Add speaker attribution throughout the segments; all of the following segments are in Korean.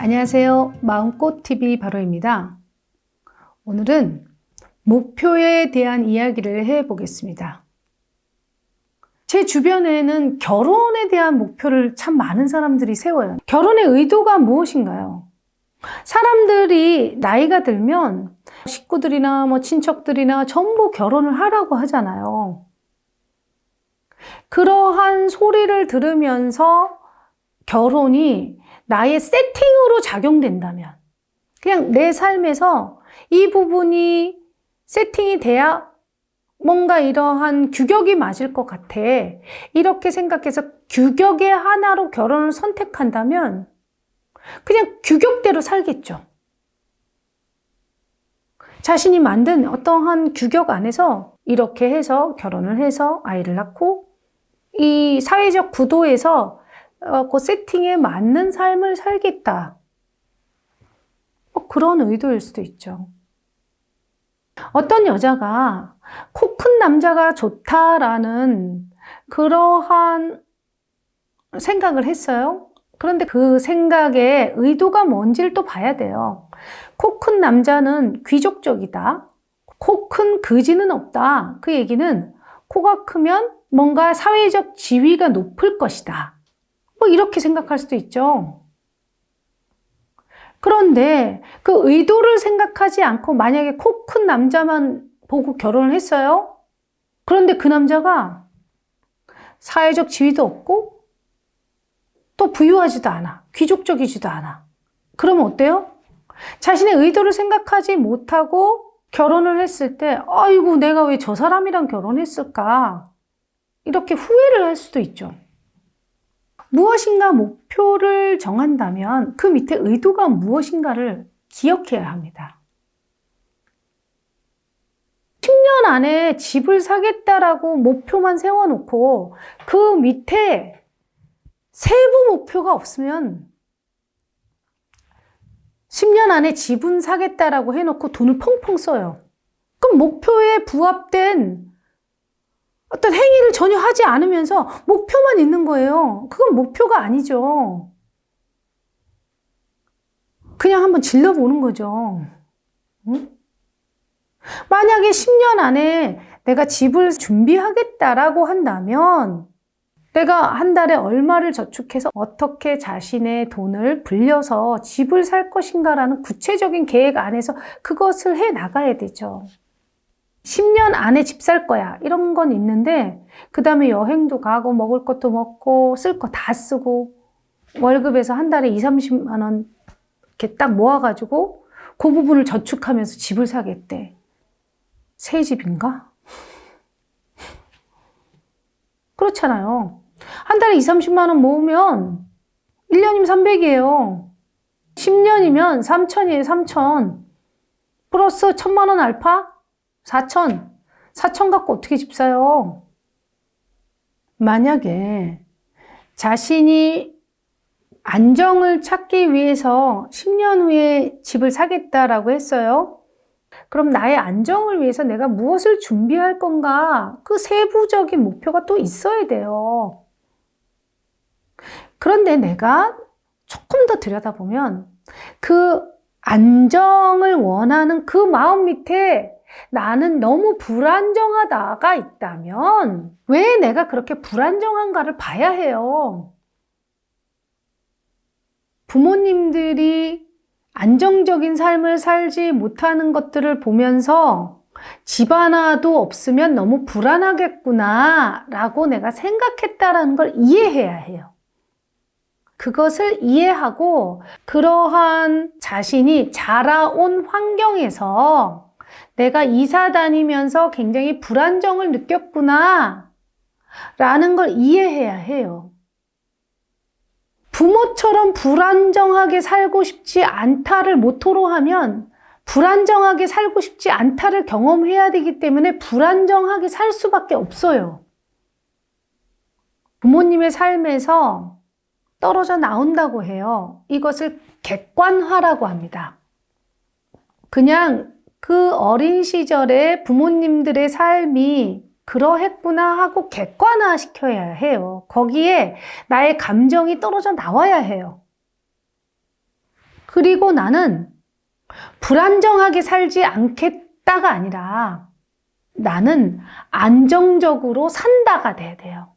Speaker 1: 안녕하세요. 마음꽃TV 바로입니다. 오늘은 목표에 대한 이야기를 해보겠습니다. 제 주변에는 결혼에 대한 목표를 참 많은 사람들이 세워요. 결혼의 의도가 무엇인가요? 사람들이 나이가 들면 식구들이나 친척들이나 전부 결혼을 하라고 하잖아요. 그러한 소리를 들으면서 결혼이 나의 세팅으로 작용된다면, 그냥 내 삶에서 이 부분이 세팅이 돼야 뭔가 이러한 규격이 맞을 것 같아. 이렇게 생각해서 규격의 하나로 결혼을 선택한다면 그냥 규격대로 살겠죠. 자신이 만든 어떠한 규격 안에서 이렇게 해서 결혼을 해서 아이를 낳고 이 사회적 구도에서 그 세팅에 맞는 삶을 살겠다. 그런 의도일 수도 있죠. 어떤 여자가 코 큰 남자가 좋다라는 그러한 생각을 했어요. 그런데 그 생각의 의도가 뭔지를 또 봐야 돼요. 코 큰 남자는 귀족적이다. 코 큰 거지는 없다. 그 얘기는 코가 크면 뭔가 사회적 지위가 높을 것이다. 이렇게 생각할 수도 있죠. 그런데 그 의도를 생각하지 않고 만약에 코 큰 남자만 보고 결혼을 했어요. 그런데 그 남자가 사회적 지위도 없고 또 부유하지도 않아. 귀족적이지도 않아. 그러면 어때요? 자신의 의도를 생각하지 못하고 결혼을 했을 때 아이고 내가 왜 저 사람이랑 결혼했을까? 이렇게 후회를 할 수도 있죠. 무엇인가 목표를 정한다면 그 밑에 의도가 무엇인가를 기억해야 합니다. 10년 안에 집을 사겠다라고 목표만 세워놓고 그 밑에 세부 목표가 없으면 10년 안에 집은 사겠다라고 해놓고 돈을 펑펑 써요. 그럼 목표에 부합된 어떤 행위를 전혀 하지 않으면서 목표만 있는 거예요. 그건 목표가 아니죠. 그냥 한번 질러보는 거죠. 응? 만약에 10년 안에 내가 집을 준비하겠다라고 한다면 내가 한 달에 얼마를 저축해서 어떻게 자신의 돈을 불려서 집을 살 것인가라는 구체적인 계획 안에서 그것을 해 나가야 되죠. 10년 안에 집 살 거야. 이런 건 있는데 그 다음에 여행도 가고 먹을 것도 먹고 쓸 거 다 쓰고 월급에서 한 달에 20, 30만 원 이렇게 딱 모아가지고 그 부분을 저축하면서 집을 사겠대. 새 집인가? 그렇잖아요. 한 달에 20, 30만 원 모으면 1년이면 300이에요. 10년이면 3천이에요. 3천. 플러스 1,000만 원 알파? 4천. 4천 갖고 어떻게 집 사요? 만약에 자신이 안정을 찾기 위해서 10년 후에 집을 사겠다라고 했어요. 그럼 나의 안정을 위해서 내가 무엇을 준비할 건가? 그 세부적인 목표가 또 있어야 돼요. 그런데 내가 조금 더 들여다보면 그 안정을 원하는 그 마음 밑에 나는 너무 불안정하다가 있다면 왜 내가 그렇게 불안정한가를 봐야 해요. 부모님들이 안정적인 삶을 살지 못하는 것들을 보면서 집 하나도 없으면 너무 불안하겠구나 라고 내가 생각했다라는 걸 이해해야 해요. 그것을 이해하고 그러한 자신이 자라온 환경에서 내가 이사 다니면서 굉장히 불안정을 느꼈구나 라는 걸 이해해야 해요. 부모처럼 불안정하게 살고 싶지 않다를 모토로 하면 불안정하게 살고 싶지 않다를 경험해야 되기 때문에 불안정하게 살 수밖에 없어요. 부모님의 삶에서 떨어져 나온다고 해요. 이것을 객관화라고 합니다. 그냥 그 어린 시절에 부모님들의 삶이 그러했구나 하고 객관화시켜야 해요. 거기에 나의 감정이 떨어져 나와야 해요. 그리고 나는 불안정하게 살지 않겠다가 아니라 나는 안정적으로 산다가 돼야 돼요.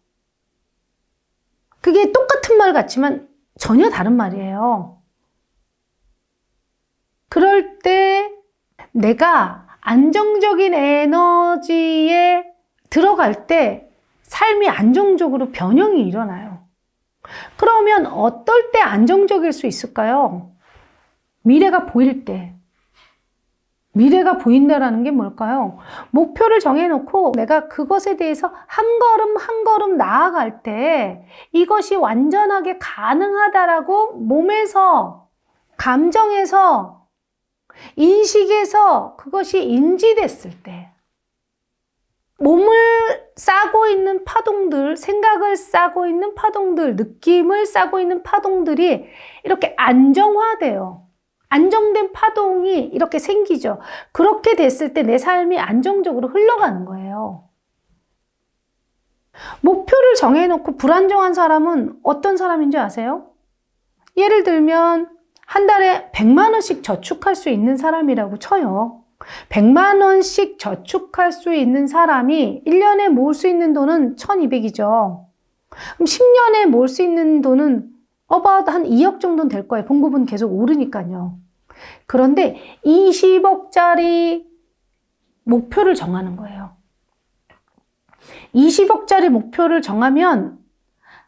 Speaker 1: 그게 똑같은 말 같지만 전혀 다른 말이에요. 그럴 때 내가 안정적인 에너지에 들어갈 때 삶이 안정적으로 변형이 일어나요. 그러면 어떨 때 안정적일 수 있을까요? 미래가 보일 때. 미래가 보인다라는 게 뭘까요? 목표를 정해놓고 내가 그것에 대해서 한 걸음 한 걸음 나아갈 때 이것이 완전하게 가능하다라고 몸에서, 감정에서, 인식에서 그것이 인지됐을 때 몸을 싸고 있는 파동들, 생각을 싸고 있는 파동들, 느낌을 싸고 있는 파동들이 이렇게 안정화돼요. 안정된 파동이 이렇게 생기죠. 그렇게 됐을 때 내 삶이 안정적으로 흘러가는 거예요. 목표를 정해놓고 불안정한 사람은 어떤 사람인지 아세요? 예를 들면 한 달에 100만 원씩 저축할 수 있는 사람이라고 쳐요. 100만 원씩 저축할 수 있는 사람이 1년에 모을 수 있는 돈은 1200이죠. 그럼 10년에 모을 수 있는 돈은 about 한 2억 정도는 될 거예요. 봉급은 계속 오르니까요. 그런데 20억짜리 목표를 정하는 거예요. 20억짜리 목표를 정하면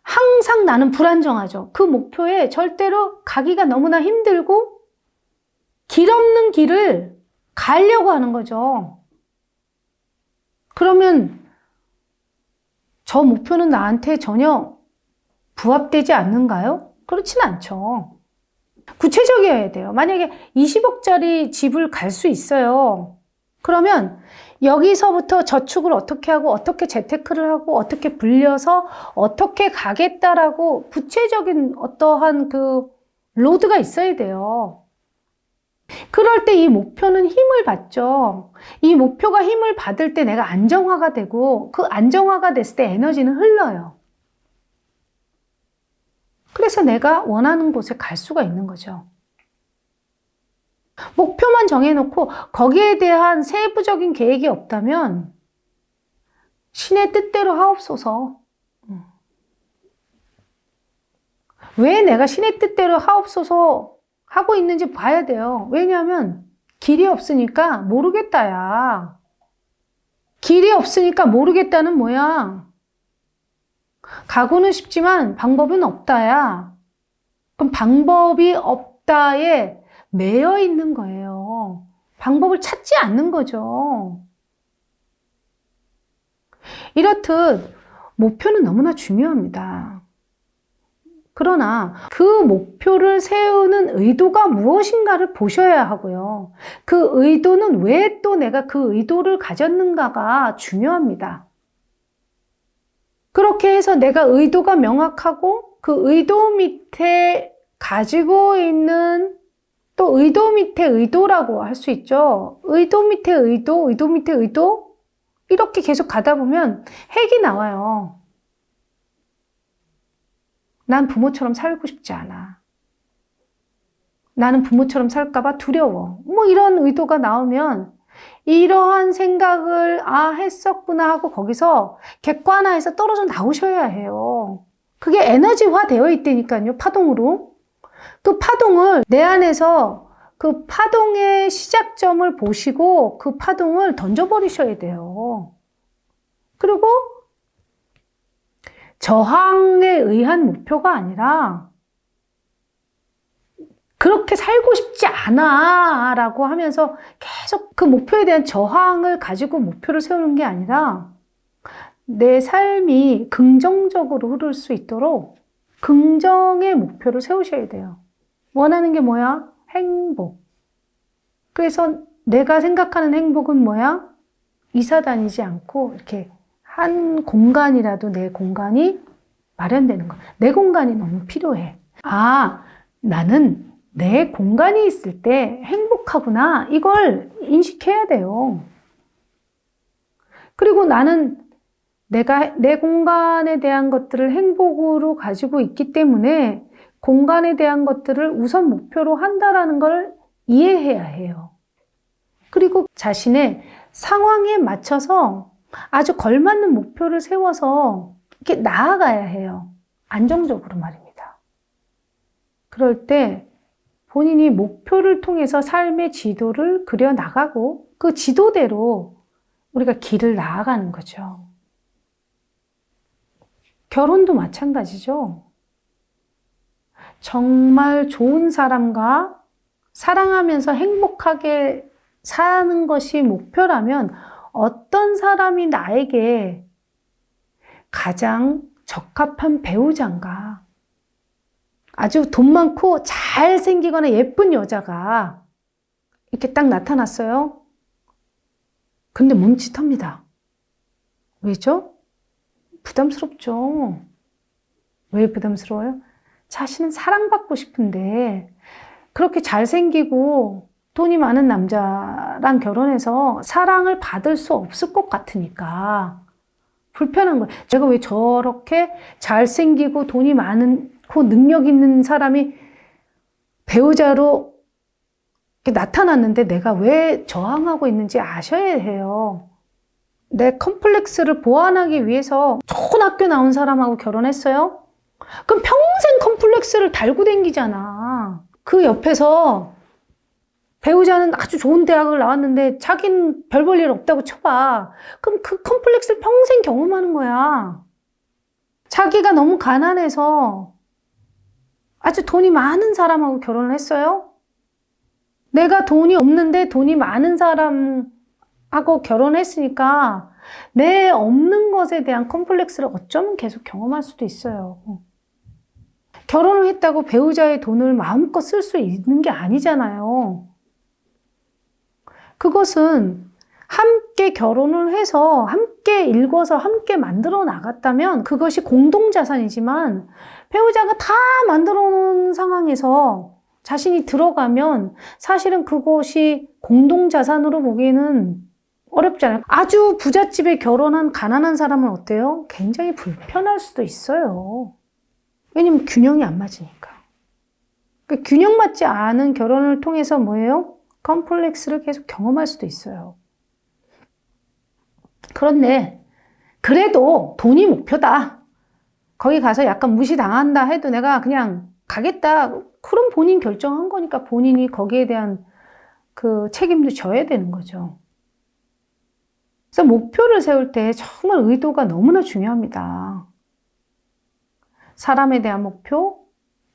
Speaker 1: 항상 나는 불안정하죠. 그 목표에 절대로 가기가 너무나 힘들고 길 없는 길을 가려고 하는 거죠. 그러면 저 목표는 나한테 전혀 부합되지 않는가요? 그렇지는 않죠. 구체적이어야 돼요. 만약에 20억짜리 집을 갈 수 있어요. 그러면 여기서부터 저축을 어떻게 하고 어떻게 재테크를 하고 어떻게 불려서 어떻게 가겠다라고 구체적인 어떠한 그 로드가 있어야 돼요. 그럴 때 이 목표는 힘을 받죠. 이 목표가 힘을 받을 때 내가 안정화가 되고 그 안정화가 됐을 때 에너지는 흘러요. 그래서 내가 원하는 곳에 갈 수가 있는 거죠. 목표만 정해놓고 거기에 대한 세부적인 계획이 없다면 신의 뜻대로 하옵소서. 왜 내가 신의 뜻대로 하옵소서 하고 있는지 봐야 돼요. 왜냐하면 길이 없으니까 모르겠다야. 길이 없으니까 모르겠다는 뭐야? 가고는 싶지만 방법은 없다야. 그럼 방법이 없다에 매여 있는 거예요. 방법을 찾지 않는 거죠. 이렇듯 목표는 너무나 중요합니다. 그러나 그 목표를 세우는 의도가 무엇인가를 보셔야 하고요. 그 의도는 왜 또 내가 그 의도를 가졌는가가 중요합니다. 그렇게 해서 내가 의도가 명확하고 그 의도 밑에 가지고 있는 또 의도 밑에 의도라고 할 수 있죠. 의도 밑에 의도, 의도 밑에 의도 이렇게 계속 가다 보면 핵이 나와요. 난 부모처럼 살고 싶지 않아. 나는 부모처럼 살까봐 두려워. 뭐 이런 의도가 나오면 이러한 생각을 했었구나 하고 거기서 객관화해서 떨어져 나오셔야 해요. 그게 에너지화 되어 있다니까요. 파동으로. 그 파동을 내 안에서 그 파동의 시작점을 보시고 그 파동을 던져버리셔야 돼요. 그리고 저항에 의한 목표가 아니라 그렇게 살고 싶지 않아 라고 하면서 계속 그 목표에 대한 저항을 가지고 목표를 세우는 게 아니라 내 삶이 긍정적으로 흐를 수 있도록 긍정의 목표를 세우셔야 돼요. 원하는 게 뭐야? 행복. 그래서 내가 생각하는 행복은 뭐야? 이사 다니지 않고 이렇게 한 공간이라도 내 공간이 마련되는 거. 내 공간이 너무 필요해. 나는 내 공간이 있을 때 행복하구나. 이걸 인식해야 돼요. 그리고 나는 내가 내 공간에 대한 것들을 행복으로 가지고 있기 때문에 공간에 대한 것들을 우선 목표로 한다라는 걸 이해해야 해요. 그리고 자신의 상황에 맞춰서 아주 걸맞는 목표를 세워서 이렇게 나아가야 해요. 안정적으로 말입니다. 그럴 때 본인이 목표를 통해서 삶의 지도를 그려나가고 그 지도대로 우리가 길을 나아가는 거죠. 결혼도 마찬가지죠. 정말 좋은 사람과 사랑하면서 행복하게 사는 것이 목표라면 어떤 사람이 나에게 가장 적합한 배우자인가? 아주 돈 많고 잘생기거나 예쁜 여자가 이렇게 딱 나타났어요. 근데 멈칫합니다. 왜죠? 부담스럽죠. 왜 부담스러워요? 자신은 사랑받고 싶은데 그렇게 잘생기고 돈이 많은 남자랑 결혼해서 사랑을 받을 수 없을 것 같으니까 불편한 거예요. 제가 왜 저렇게 잘생기고 돈이 많고 능력 있는 사람이 배우자로 나타났는데 내가 왜 저항하고 있는지 아셔야 해요. 내 컴플렉스를 보완하기 위해서 좋은 학교 나온 사람하고 결혼했어요? 그럼 평생 컴플렉스를 달고 다니잖아. 그 옆에서 배우자는 아주 좋은 대학을 나왔는데 자기는 별 볼 일 없다고 쳐봐. 그럼 그 컴플렉스를 평생 경험하는 거야. 자기가 너무 가난해서 아주 돈이 많은 사람하고 결혼을 했어요? 내가 돈이 없는데 돈이 많은 사람하고 결혼했으니까 내 없는 것에 대한 컴플렉스를 어쩌면 계속 경험할 수도 있어요. 결혼을 했다고 배우자의 돈을 마음껏 쓸 수 있는 게 아니잖아요. 그것은 함께 결혼을 해서 함께 일궈서 함께 만들어 나갔다면 그것이 공동자산이지만 배우자가 다 만들어 놓은 상황에서 자신이 들어가면 사실은 그것이 공동자산으로 보기에는 어렵잖아요. 아주 부잣집에 결혼한 가난한 사람은 어때요? 굉장히 불편할 수도 있어요. 왜냐면 균형이 안 맞으니까. 그 균형 맞지 않은 결혼을 통해서 뭐예요? 컴플렉스를 계속 경험할 수도 있어요. 그런데 그래도 돈이 목표다. 거기 가서 약간 무시당한다 해도 내가 그냥 가겠다. 그럼 본인 결정한 거니까 본인이 거기에 대한 그 책임도 져야 되는 거죠. 그래서 목표를 세울 때 정말 의도가 너무나 중요합니다. 사람에 대한 목표,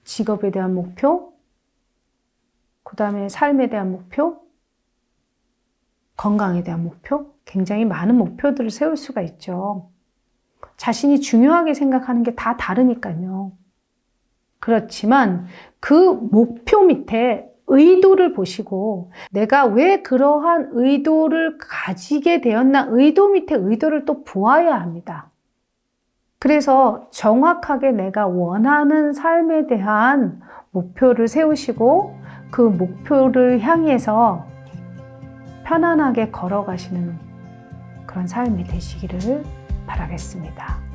Speaker 1: 직업에 대한 목표, 그 다음에 삶에 대한 목표, 건강에 대한 목표, 굉장히 많은 목표들을 세울 수가 있죠. 자신이 중요하게 생각하는 게 다 다르니까요. 그렇지만 그 목표 밑에 의도를 보시고 내가 왜 그러한 의도를 가지게 되었나 의도 밑에 의도를 또 보아야 합니다. 그래서 정확하게 내가 원하는 삶에 대한 목표를 세우시고 그 목표를 향해서 편안하게 걸어가시는 그런 삶이 되시기를 바라겠습니다.